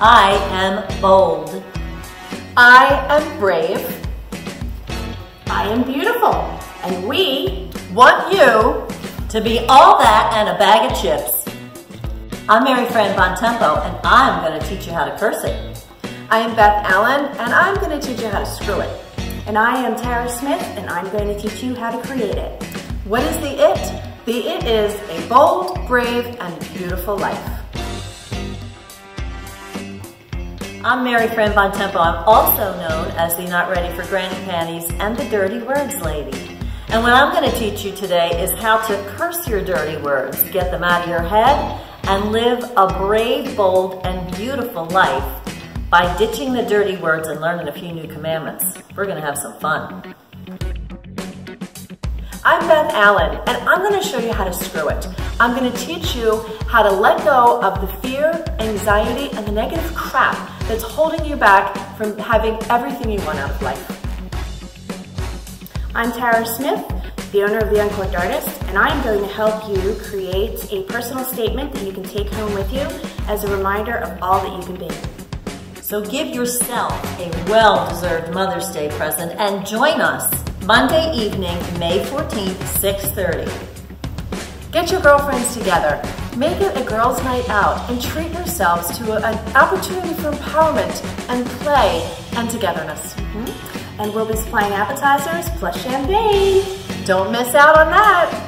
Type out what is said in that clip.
I am bold. I am brave. I am beautiful. And we want you to be all that and a bag of chips. I'm Fran Bontempo, and I'm going to teach you how to curse it. I am Beth Allen, and I'm going to teach you how to screw it. And I am Tara Smith, and I'm going to teach you how to create it. What is the it? The it is a bold, brave, and beautiful life. I'm Fran Bontempo. I'm also known as the Not Ready for Granny Panties and the Dirty Words Lady. And what I'm going to teach you today is how to curse your dirty words, get them out of your head, and live a brave, bold, and beautiful life by ditching the dirty words and learning a few new commandments. We're going to have some fun. I'm Beth Allen, and I'm going to show you how to screw it. I'm going to teach you how to let go of the fear, anxiety, and the negative crap that's holding you back from having everything you want out of life. I'm Tara Smith, the owner of the Uncocked Artist, and I'm going to help you create a personal statement that you can take home with you as a reminder of all that you can be. So give yourself a well-deserved Mother's Day present and join us Monday evening, May 14th, 6:30. Get your girlfriends together, make it a girls' night out, and treat yourselves to an opportunity for empowerment and play and togetherness. And we'll be supplying appetizers plus champagne. Don't miss out on that.